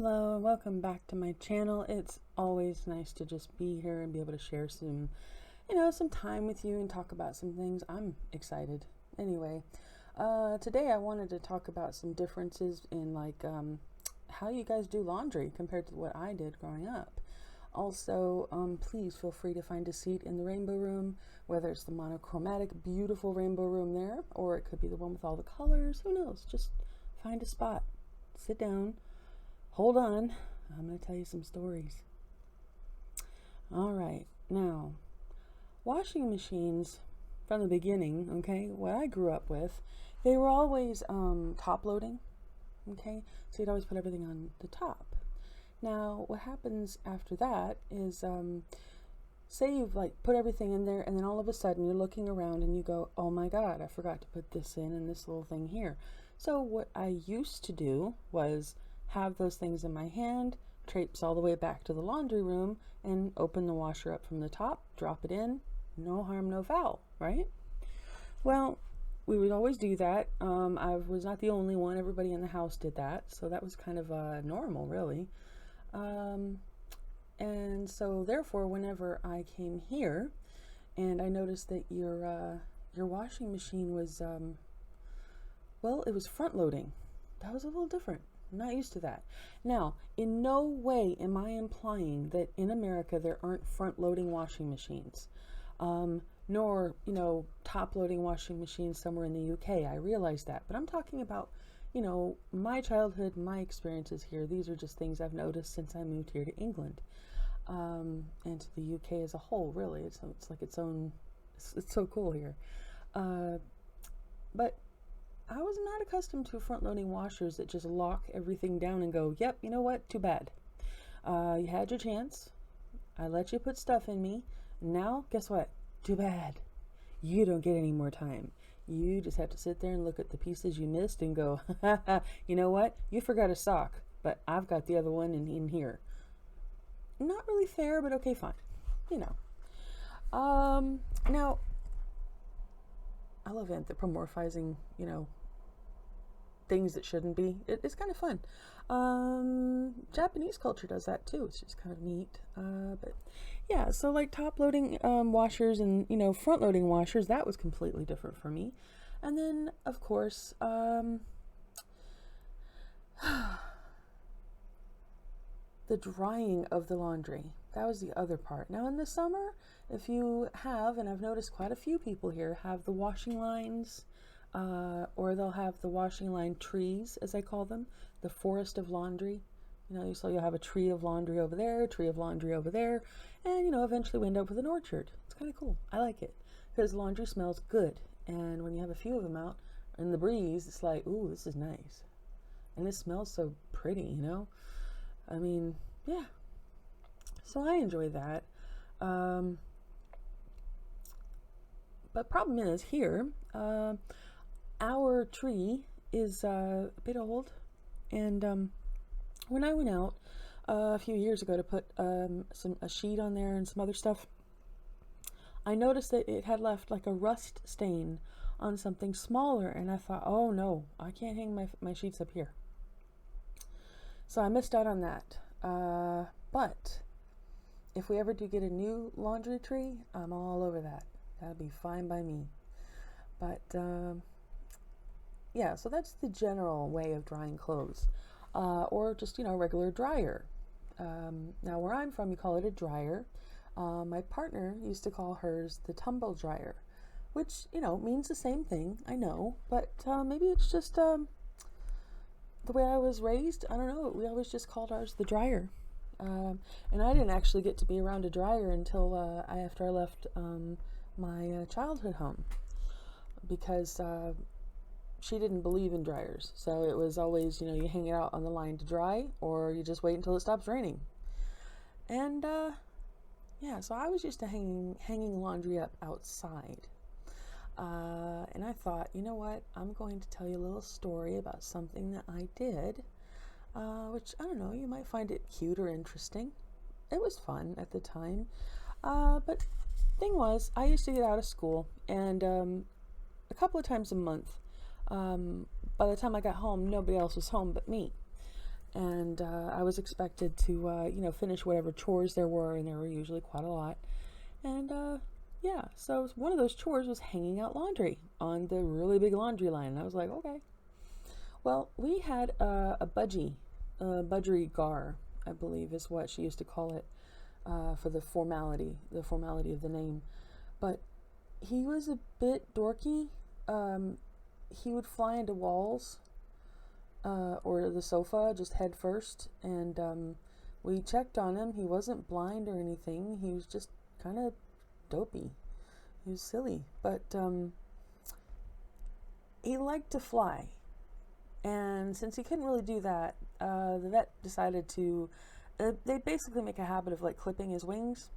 Hello and welcome back to my channel. It's always nice to just be here and be able to share some, some time with you and talk about some things. I'm excited. Anyway, today I wanted to talk about some differences in how you guys do laundry compared to what I did growing up. Also, please feel free to find a seat in the rainbow room, whether it's the monochromatic, beautiful rainbow room there, or it could be the one with all the colors. Who knows? Just find a spot, sit down. Hold on, I'm going to tell you some stories. All right, now, washing machines from the beginning, okay, what I grew up with, they were always top loading, okay, so you'd always put everything on the top. Now, what happens after that is, say you've put everything in there, and then all of a sudden you're looking around and you go, oh my God, I forgot to put this in and this little thing here. So what I used to do was have those things in my hand, traipse all the way back to the laundry room, and open the washer up from the top, drop it in, no harm, no foul, right? Well, we would always do that. I was not the only one. Everybody in the house did that, so that was kind of normal, really. And so therefore, whenever I came here and I noticed that your washing machine was, well, it was front loading. That was a little different. I'm not used to that. Now, in no way am I implying that in America there aren't front-loading washing machines, nor, top-loading washing machines somewhere in the UK. I realize that, but I'm talking about, my childhood, my experiences here. These are just things I've noticed since I moved here to England, and to the UK as a whole. Really, it's like its own. It's so cool here, but I was not accustomed to front-loading washers that just lock everything down and go, yep, you know what, too bad. You had your chance. I let you put stuff in me. Now, guess what? Too bad. You don't get any more time. You just have to sit there and look at the pieces you missed and go, you know what? You forgot a sock, but I've got the other one in here. Not really fair, but okay, fine. Now, I love anthropomorphizing, things that shouldn't be. It's kind of fun. Japanese culture does that too. It's just kind of neat. But yeah, so like top loading washers and front loading washers, that was completely different for me. And then of course the drying of the laundry. That was the other part. Now in the summer, if you have, and I've noticed quite a few people here have the washing lines, or they'll have the washing line trees, as I call them, the forest of laundry. So you'll have a tree of laundry over there, a tree of laundry over there, and eventually we end up with an orchard. It's kind of cool. I like it because laundry smells good, and when you have a few of them out in the breeze, it's like, ooh, this is nice, and it smells so pretty. I mean, yeah. So I enjoy that. But problem is here, our tree is a bit old, and when I went out a few years ago to put a sheet on there and some other stuff, I noticed that it had left like a rust stain on something smaller, and I thought, oh no, I can't hang my sheets up here. So I missed out on that. But if we ever do get a new laundry tree, I'm all over that. That'd be fine by me. But yeah, so that's the general way of drying clothes, or just regular dryer. Now where I'm from, you call it a dryer. My partner used to call hers the tumble dryer, which means the same thing, I know, but maybe it's just the way I was raised. I don't know. We always just called ours the dryer, and I didn't actually get to be around a dryer until after I left my childhood home, because she didn't believe in dryers. So it was always, you hang it out on the line to dry, or you just wait until it stops raining. And yeah, so I was used to hanging laundry up outside. And I thought, you know what, I'm going to tell you a little story about something that I did, which, I don't know, you might find it cute or interesting. It was fun at the time. But thing was, I used to get out of school, and a couple of times a month, by the time I got home, nobody else was home but me. And I was expected to, finish whatever chores there were, and there were usually quite a lot. And yeah, so one of those chores was hanging out laundry on the really big laundry line. And I was like, okay. Well, we had a budgerigar, I believe is what she used to call it, for the formality of the name. But he was a bit dorky. He would fly into walls or the sofa just head first, and we checked on him. He wasn't blind or anything. He was just kind of dopey. He was silly, but he liked to fly. And since he couldn't really do that, the vet decided to, they basically make a habit of like clipping his wings,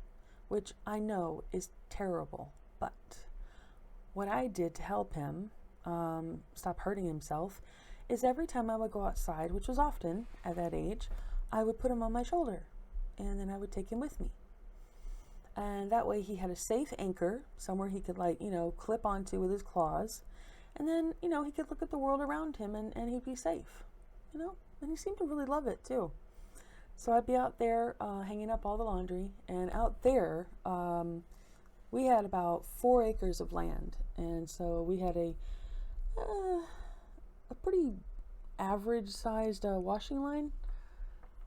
which I know is terrible. But what I did to help him stop hurting himself is every time I would go outside, which was often at that age, I would put him on my shoulder and then I would take him with me. And that way he had a safe anchor, somewhere he could clip onto with his claws. And then, he could look at the world around him and he'd be safe, and he seemed to really love it too. So I'd be out there hanging up all the laundry, and out there we had about 4 acres of land. And so we had a pretty average sized washing line.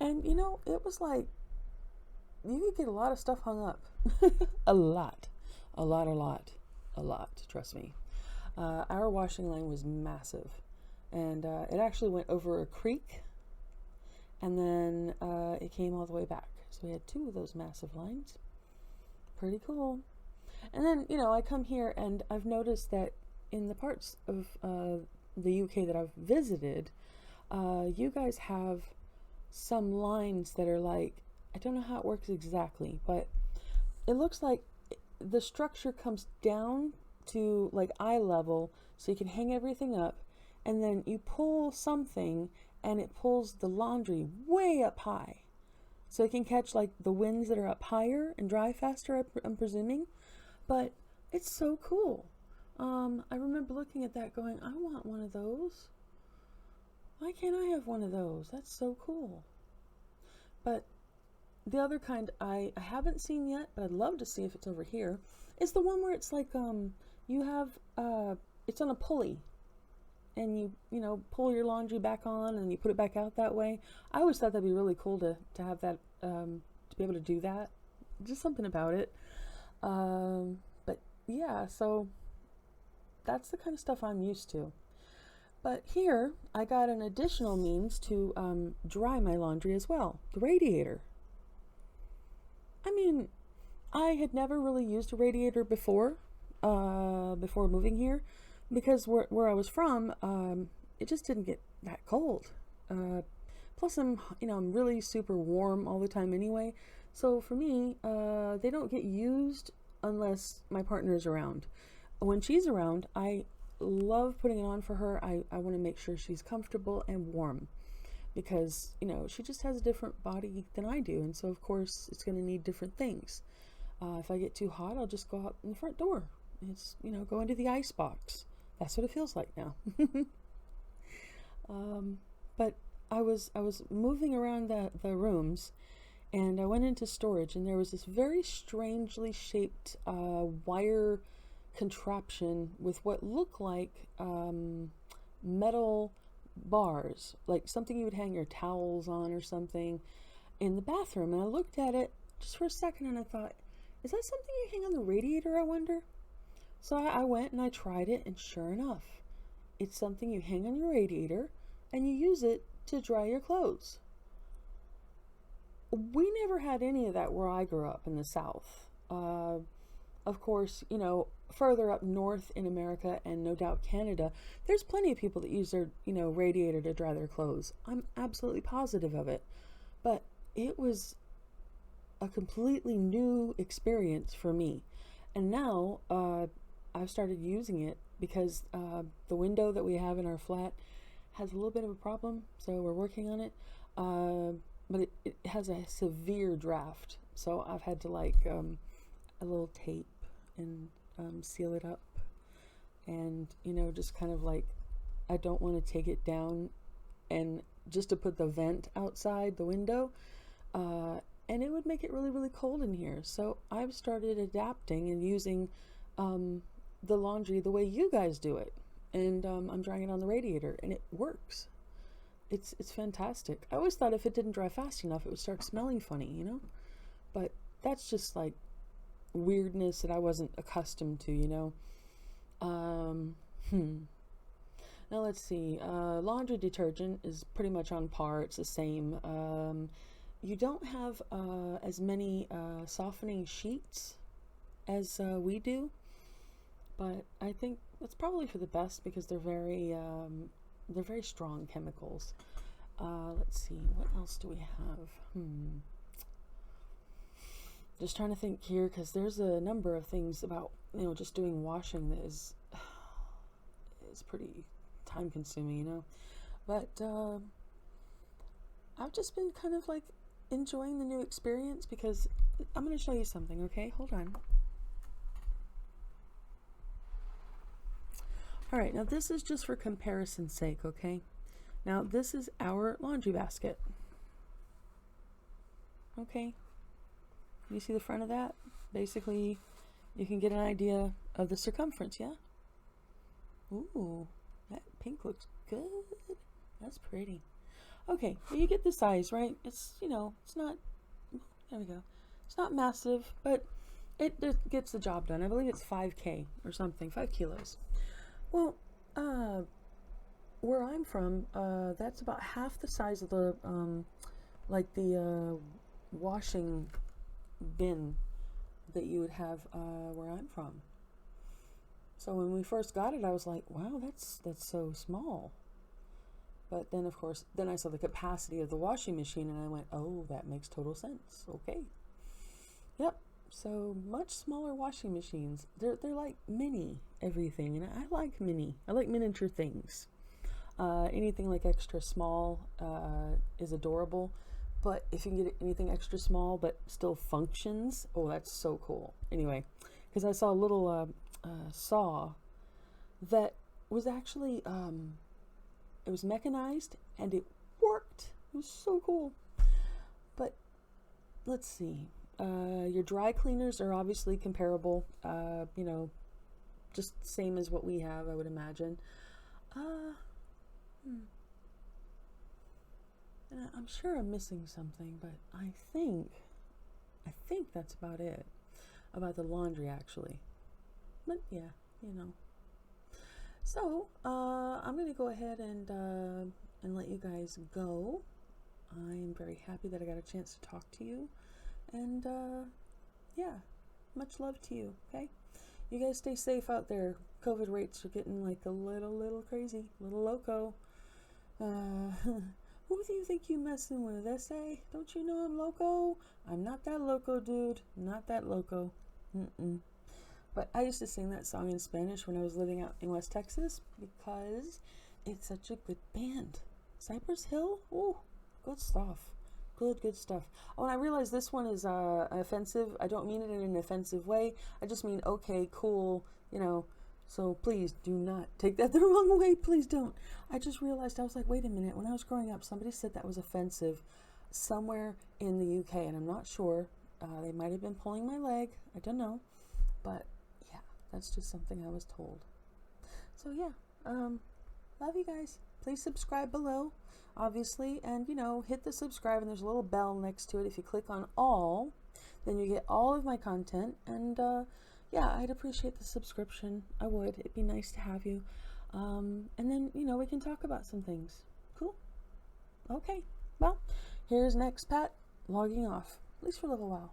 And, it was like, you could get a lot of stuff hung up. A lot, trust me. Our washing line was massive, and it actually went over a creek, and then it came all the way back. So we had 2 of those massive lines. Pretty cool. And then, I come here and I've noticed that in the parts of the UK that I've visited, you guys have some lines that are like, I don't know how it works exactly, but it looks like the structure comes down to like eye level, so you can hang everything up, and then you pull something and it pulls the laundry way up high, so it can catch like the winds that are up higher and dry faster, I'm presuming. But it's so cool. I remember looking at that going, I want one of those. Why can't I have one of those? That's so cool. But the other kind I haven't seen yet, but I'd love to see if it's over here, is the one where it's like you have it's on a pulley, and you pull your laundry back on and you put it back out that way. I always thought that'd be really cool to have that, to be able to do that. Just something about it. But yeah, so that's the kind of stuff I'm used to. But here I got an additional means to dry my laundry as well, the radiator. I mean, I had never really used a radiator before moving here, because where I was from, it just didn't get that cold. Plus I'm really super warm all the time anyway. So for me, they don't get used unless my partner is around. When she's around, I love putting it on for her. I want to make sure she's comfortable and warm, because she just has a different body than I do, and so of course it's going to need different things. If I get too hot, I'll just go out in the front door. It's go into the ice box. That's what it feels like now. But I was moving around the rooms, and I went into storage, and there was this very strangely shaped wire contraption with what looked like metal bars, like something you would hang your towels on or something, in the bathroom. And I looked at it just for a second and I thought, is that something you hang on the radiator, I wonder? So I went and I tried it, and sure enough, it's something you hang on your radiator and you use it to dry your clothes. We never had any of that where I grew up in the South. Of course, further up north in America, and no doubt Canada, there's plenty of people that use their, radiator to dry their clothes. I'm absolutely positive of it. But it was a completely new experience for me. And now I've started using it because the window that we have in our flat has a little bit of a problem, so we're working on it. But it has a severe draft, so I've had to a little tape and seal it up, and just kind of I don't want to take it down and just to put the vent outside the window, and it would make it really, really cold in here. So I've started adapting and using the laundry the way you guys do it, and I'm drying it on the radiator, and it works. It's fantastic. I always thought if it didn't dry fast enough, it would start smelling funny, you know? But that's just like weirdness that I wasn't accustomed to, you know? Now let's see. Laundry detergent is pretty much on par. It's the same. You don't have as many softening sheets as we do, but I think that's probably for the best because they're very strong chemicals. Let's see, what else do we have? Just trying to think here, because there's a number of things about, you know, just doing washing that is pretty time consuming, you know. But I've just been kind of like enjoying the new experience because I'm going to show you something, okay? Hold on. All right, now this is just for comparison's sake, okay? Now this is our laundry basket. Okay, you see the front of that? Basically, you can get an idea of the circumference, yeah? Ooh, that pink looks good. That's pretty. Okay, well, you get the size, right? It's, you know, it's not, there we go. It's not massive, but it gets the job done. I believe it's 5K or something, 5 kilos. Well, where I'm from, that's about half the size of the, like the washing bin that you would have where I'm from. So when we first got it, I was like, wow, that's so small. But then, of course, then I saw the capacity of the washing machine, and I went, oh, that makes total sense. Okay. Yep. So much smaller washing machines. They're like mini everything, and I like mini. I like miniature things. Anything like extra small is adorable. But if you can get anything extra small but still functions, oh, that's so cool. Anyway, because I saw a little saw that was actually, it was mechanized and it worked. It was so cool. But let's see. Your dry cleaners are obviously comparable, you know, just same as what we have, I would imagine. And I'm sure I'm missing something, but I think that's about it. About the laundry, actually. But yeah, you know. So, I'm going to go ahead and let you guys go. I'm very happy that I got a chance to talk to you. And, yeah, much love to you, okay? You guys stay safe out there. COVID rates are getting like a little crazy, a little loco. Who do you think you messing with, SA? Don't you know I'm loco? I'm not that loco, dude. Not that loco. But I used to sing that song in Spanish when I was living out in West Texas because it's such a good band. Cypress Hill? Ooh, good stuff. Good stuff. Oh, and I realize this one is offensive. I don't mean it in an offensive way. I just mean, okay, cool, you know. So please do not take that the wrong way. Please don't. I just realized, I was like, wait a minute. When I was growing up, somebody said that was offensive somewhere in the UK, and I'm not sure. They might have been pulling my leg. I don't know. But yeah, that's just something I was told. So yeah, love you guys. Please subscribe below, obviously, and you know, hit the subscribe, and there's a little bell next to it. If you click on all, then you get all of my content, and yeah, I'd appreciate the subscription. I would. It'd be nice to have you. And then, you know, we can talk about some things. Cool? Okay. Well, here's Next Pat logging off, at least for a little while.